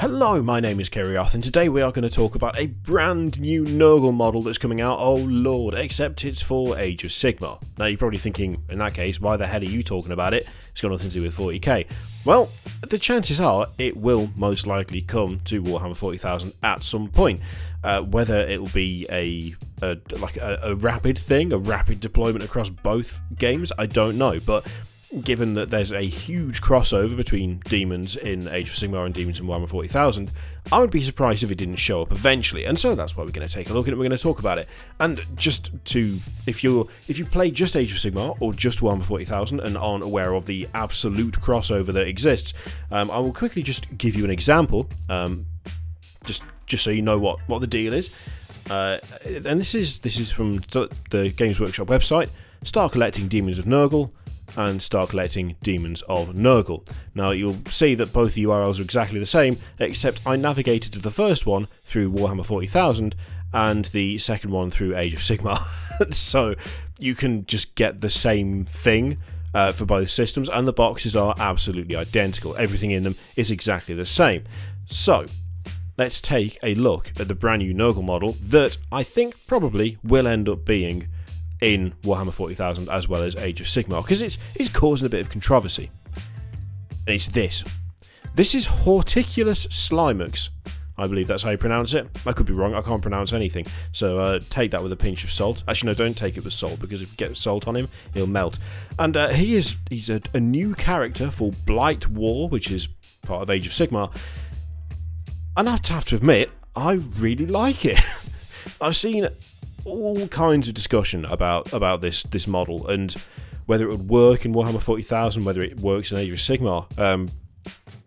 Hello, my name is Kerrioth, and today we are going to talk about a brand new Nurgle model that's coming out, oh lord, except it's for Age of Sigmar. Now you're probably thinking, in that case, why the hell are you talking about it? It's got nothing to do with 40k. Well, the chances are it will most likely come to Warhammer 40,000 at some point. Whether it'll be a rapid thing, a rapid deployment across both games, I don't know, but given that there's a huge crossover between demons in Age of Sigmar and demons in Warhammer 40,000, I would be surprised if it didn't show up eventually, and so that's why we're going to take a look at it. We're going to talk about it. And just to, if you play just Age of Sigmar or just Warhammer 40,000 and aren't aware of the absolute crossover that exists, I will quickly just give you an example, just so you know what the deal is. And this is from the Games Workshop website. Start collecting Demons of Nurgle and start collecting Demons of Nurgle. Now you'll see that both the URLs are exactly the same, except I navigated to the first one through Warhammer 40,000 and the second one through Age of Sigmar. So you can just get the same thing for both systems, and the boxes are absolutely identical. Everything in them is exactly the same. So let's take a look at the brand new Nurgle model that I think probably will end up being in Warhammer 40,000 as well as Age of Sigmar, because it's causing a bit of controversy. And it's this. This is Horticulous Slimux. I believe that's how you pronounce it. I could be wrong, I can't pronounce anything. So take that with a pinch of salt. Actually, no, don't take it with salt, because if you get salt on him, he'll melt. And he's a new character for Blight War, which is part of Age of Sigmar. And I have to admit, I really like it. I've seen all kinds of discussion about this model and whether it would work in Warhammer 40,000, whether it works in Age of Sigmar.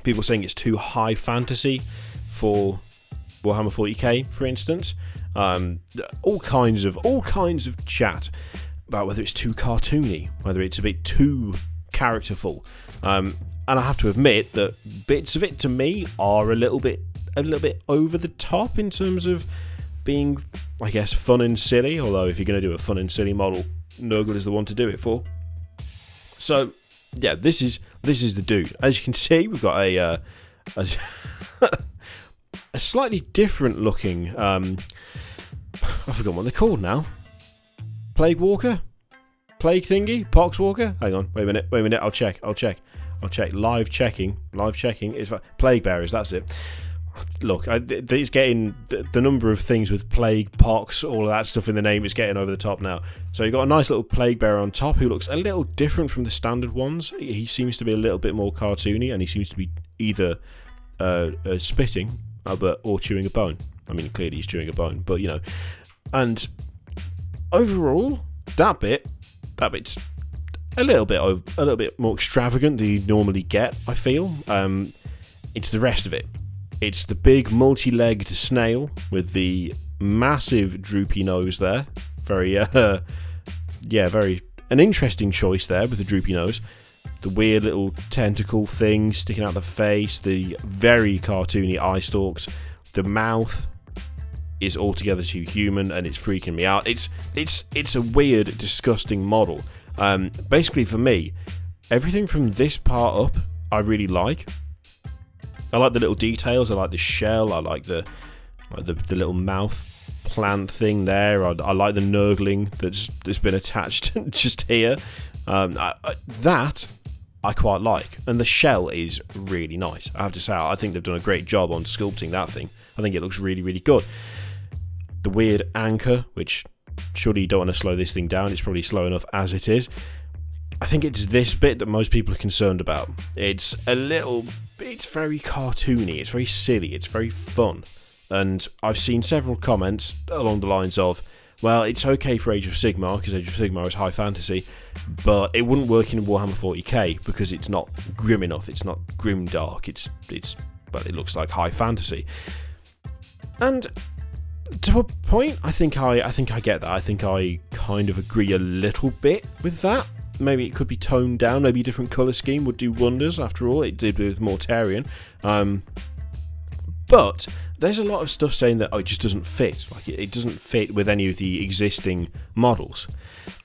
People saying it's too high fantasy for Warhammer 40k, for instance. All kinds of chat about whether it's too cartoony, whether it's a bit too characterful. And I have to admit that bits of it to me are a little bit over the top in terms of being, I guess, fun and silly, although if you're going to do a fun and silly model, Nurgle is the one to do it for. So, yeah, this is the dude. As you can see, we've got a slightly different looking, I forgot what they're called now. Plague Walker? Plague thingy? Pox Walker? Hang on, wait a minute, I'll check. Live checking is Plague Bearers, that's it. Look, it's getting the number of things with plague, pox, all of that stuff in the name is getting over the top now. So you've got a nice little plague bearer on top who looks a little different from the standard ones. He seems to be a little bit more cartoony, and he seems to be either spitting or chewing a bone. I mean, clearly he's chewing a bone, but you know. And overall, that bit's a little bit more extravagant than you normally get, I feel. It's the rest of it. It's the big multi-legged snail with the massive droopy nose there. Very, very an interesting choice there with the droopy nose. The weird little tentacle thing sticking out the face. The very cartoony eye stalks. The mouth is altogether too human, and it's freaking me out. It's a weird, disgusting model. Basically, for me, everything from this part up, I really like. I like the little details. I like the shell. I like the little mouth plant thing there. I like the Nurgling that's been attached just here. That I quite like, and the shell is really nice. I have to say, I think they've done a great job on sculpting that thing. I think it looks really, really good. The weird anchor, which surely you don't want to slow this thing down. It's probably slow enough as it is. I think it's this bit that most people are concerned about. It's very cartoony, it's very silly, it's very fun. And I've seen several comments along the lines of, well, it's okay for Age of Sigmar, because Age of Sigmar is high fantasy, but it wouldn't work in Warhammer 40k, because it's not grim enough, it's not grim dark, but it looks like high fantasy. And to a point, I think I get that. I think I kind of agree a little bit with that. Maybe it could be toned down. Maybe a different colour scheme would do wonders. After all, it did with Mortarion. But there's a lot of stuff saying that it just doesn't fit. Like it doesn't fit with any of the existing models.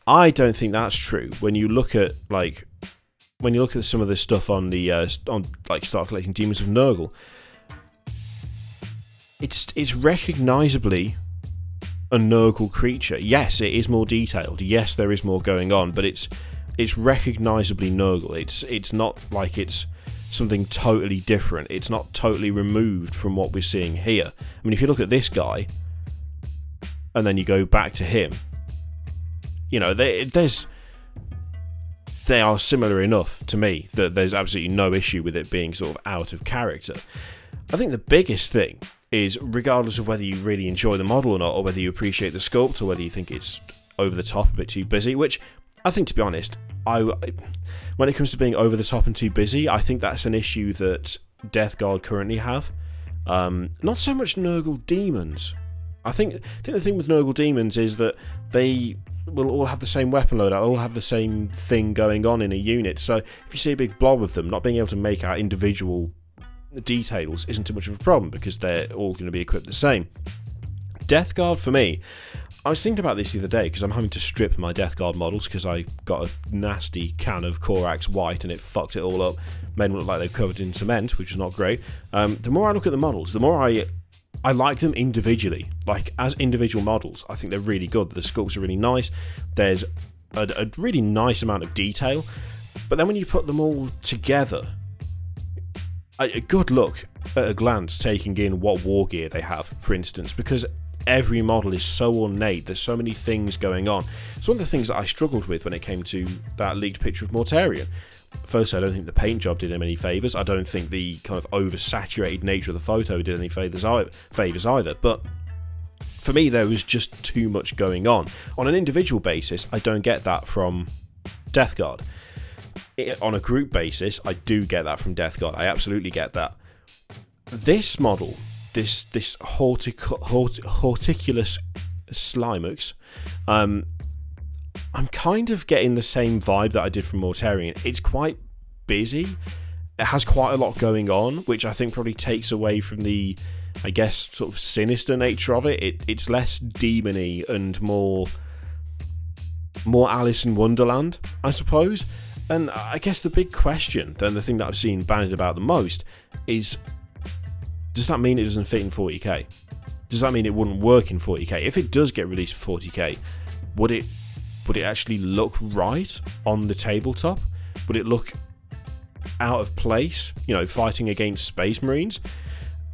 I don't think that's true. When you look at some of the stuff on the Start Collecting Demons of Nurgle, it's recognisably a Nurgle creature. Yes, it is more detailed. Yes, there is more going on, but it's recognisably Nurgle. It's not like it's something totally different. It's not totally removed from what we're seeing here. I mean, if you look at this guy, and then you go back to him, you know, they are similar enough to me that there's absolutely no issue with it being sort of out of character. I think the biggest thing is, regardless of whether you really enjoy the model or not, or whether you appreciate the sculpt, or whether you think it's over the top, a bit too busy, which I think, to be honest, when it comes to being over the top and too busy, I think that's an issue that Death Guard currently have. Not so much Nurgle demons. I think the thing with Nurgle demons is that they will all have the same weapon loadout, all have the same thing going on in a unit. So if you see a big blob of them, not being able to make out individual details isn't too much of a problem, because they're all going to be equipped the same. Death Guard, for me, I was thinking about this the other day, because I'm having to strip my Death Guard models because I got a nasty can of Corax White and it fucked it all up, made them look like they're covered in cement, which is not great. The more I look at the models, the more I like them individually. Like, as individual models, I think they're really good. The sculpts are really nice. There's a really nice amount of detail. But then when you put them all together, a good look at a glance taking in what war gear they have, for instance, because every model is so ornate, there's so many things going on. It's one of the things that I struggled with when it came to that leaked picture of Mortarion. Firstly, I don't think the paint job did him any favours. I don't think the kind of oversaturated nature of the photo did any favours either. But for me, there was just too much going on. On an individual basis, I don't get that from Death Guard. On a group basis, I do get that from Death Guard. I absolutely get that. This model, this Horticulous Slimux, I'm kind of getting the same vibe that I did from Mortarion. It's quite busy. It has quite a lot going on, which I think probably takes away from the, I guess, sort of sinister nature of it. It's less demony and more Alice in Wonderland, I suppose. And I guess the big question, then the thing that I've seen bandied about the most, is, does that mean it doesn't fit in 40k? Does that mean it wouldn't work in 40k? If it does get released for 40k, would it actually look right on the tabletop? Would it look out of place, you know, fighting against Space Marines?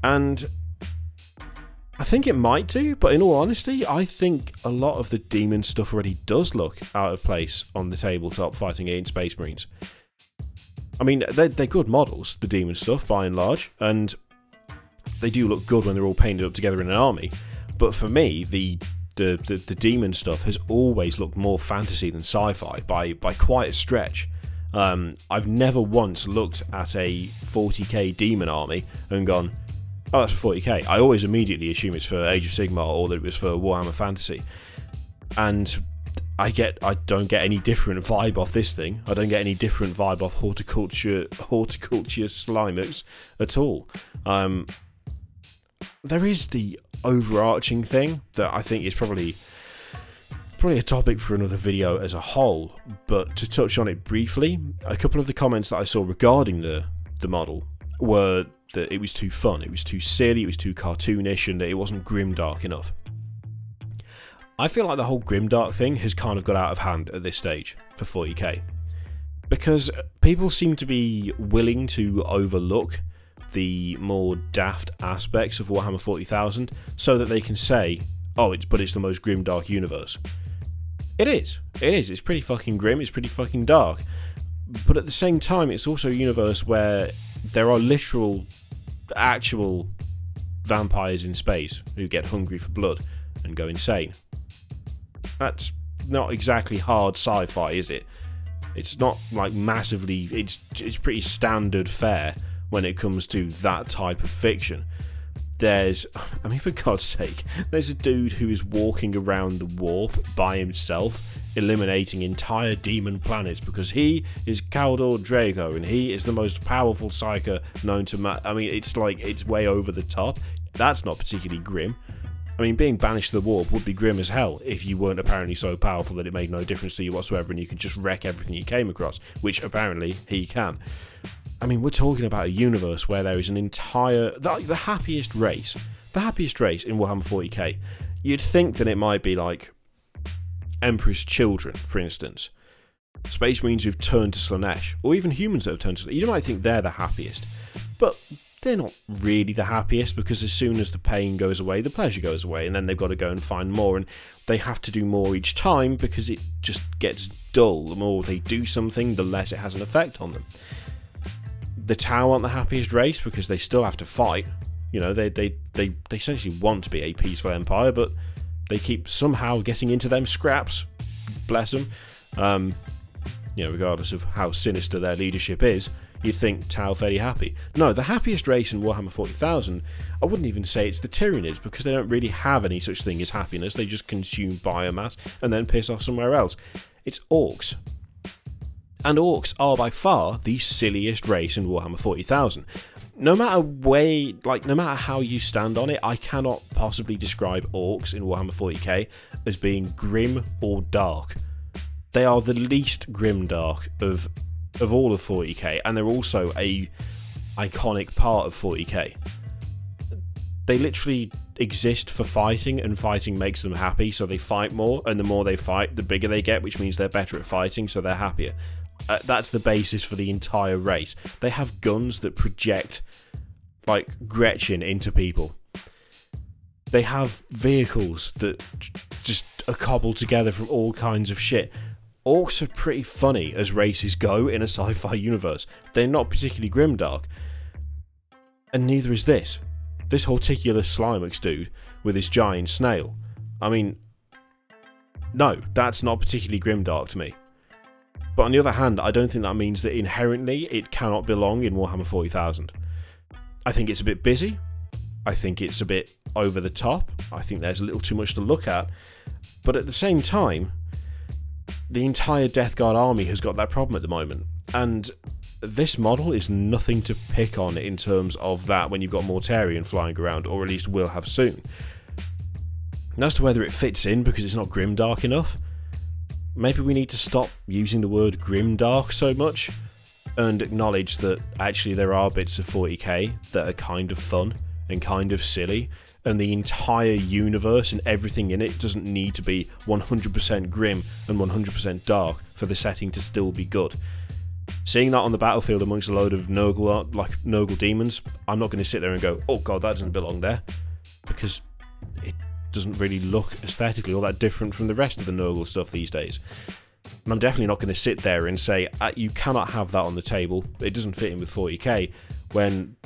And I think it might do, but in all honesty, I think a lot of the demon stuff already does look out of place on the tabletop fighting against Space Marines. I mean, they're good models, the demon stuff, by and large, and they do look good when they're all painted up together in an army. But for me, the demon stuff has always looked more fantasy than sci-fi by quite a stretch. I've never once looked at a 40k demon army and gone, oh, that's for 40k. I always immediately assume it's for Age of Sigmar or that it was for Warhammer Fantasy. And I don't get any different vibe off this thing. I don't get any different vibe off Horticulous Slimux at all. There is the overarching thing that I think is probably a topic for another video as a whole, but to touch on it briefly, a couple of the comments that I saw regarding the model were that it was too fun, it was too silly, it was too cartoonish, and that it wasn't grimdark enough. I feel like the whole grimdark thing has kind of got out of hand at this stage for 40k, because people seem to be willing to overlook the more daft aspects of Warhammer 40,000 so that they can say, oh, it's the most grimdark universe. It is, it's pretty fucking grim, it's pretty fucking dark, but at the same time it's also a universe where there are actual vampires in space who get hungry for blood and go insane. That's not exactly hard sci-fi, is it? It's not like massively, it's pretty standard fare when it comes to that type of fiction. I mean, for God's sake, there's a dude who is walking around the warp by himself, eliminating entire demon planets because he is Caldor Draco and he is the most powerful psyker known to man. I mean, it's like, it's way over the top. That's not particularly grim. I mean, being banished to the warp would be grim as hell if you weren't apparently so powerful that it made no difference to you whatsoever and you could just wreck everything you came across, which apparently he can. I mean, we're talking about a universe where there is an entire, the happiest race the happiest race in Warhammer 40k, you'd think that it might be like Emperor's Children, for instance. Space Marines who've turned to Slaanesh, or even humans that have turned to Slaanesh. You might think they're the happiest, but they're not really the happiest, because as soon as the pain goes away, the pleasure goes away, and then they've got to go and find more, and they have to do more each time because it just gets dull. The more they do something, the less it has an effect on them. The Tau aren't the happiest race because they still have to fight. You know, they essentially want to be a peaceful empire, but they keep somehow getting into them scraps. Bless them. You know, regardless of how sinister their leadership is, you'd think Tau fairly happy. No, the happiest race in Warhammer 40,000, I wouldn't even say it's the Tyranids, because they don't really have any such thing as happiness. They just consume biomass and then piss off somewhere else. It's Orcs. And Orcs are by far the silliest race in Warhammer 40,000. No matter how you stand on it, I cannot possibly describe Orcs in Warhammer 40k as being grim or dark. They are the least grim-dark of all of 40k, and they're also a iconic part of 40k. They literally exist for fighting, and fighting makes them happy, so they fight more, and the more they fight, the bigger they get, which means they're better at fighting, so they're happier. That's the basis for the entire race. They have guns that project, like, Gretchen into people. They have vehicles that just are cobbled together from all kinds of shit. Orcs are pretty funny as races go in a sci-fi universe. They're not particularly grimdark. And neither is this. This Horticulous Slimux dude with his giant snail. I mean, no, that's not particularly grimdark to me. But on the other hand, I don't think that means that inherently it cannot belong in Warhammer 40,000. I think it's a bit busy. I think it's a bit over the top. I think there's a little too much to look at. But at the same time, the entire Death Guard army has got that problem at the moment. And this model is nothing to pick on in terms of that when you've got Mortarion flying around, or at least will have soon. And as to whether it fits in because it's not grimdark enough, maybe we need to stop using the word grimdark so much and acknowledge that actually there are bits of 40k that are kind of fun and kind of silly, and the entire universe and everything in it doesn't need to be 100% grim and 100% dark for the setting to still be good. Seeing that on the battlefield amongst a load of Nurgle demons, I'm not going to sit there and go, oh god, that doesn't belong there, because it doesn't really look aesthetically all that different from the rest of the Nurgle stuff these days. And I'm definitely not going to sit there and say, you cannot have that on the table, it doesn't fit in with 40k, when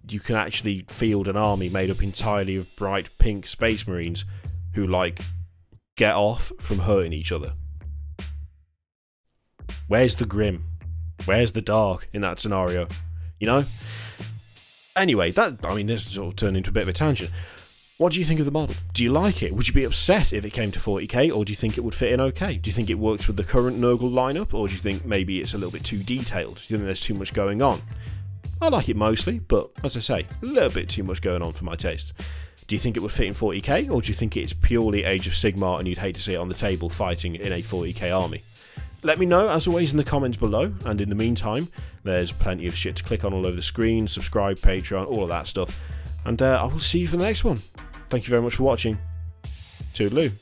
you can actually field an army made up entirely of bright pink Space Marines who, like, get off from hurting each other. Where's the grim? Where's the dark in that scenario? You know? Anyway, this sort of turned into a bit of a tangent. What do you think of the model? Do you like it? Would you be upset if it came to 40k, or do you think it would fit in okay? Do you think it works with the current Nurgle lineup, or do you think maybe it's a little bit too detailed? Do you think there's too much going on? I like it mostly, but as I say, a little bit too much going on for my taste. Do you think it would fit in 40k, or do you think it's purely Age of Sigmar and you'd hate to see it on the table fighting in a 40k army? Let me know, as always, in the comments below, and in the meantime, there's plenty of shit to click on all over the screen, subscribe, Patreon, all of that stuff, and I will see you for the next one. Thank you very much for watching. Toodaloo.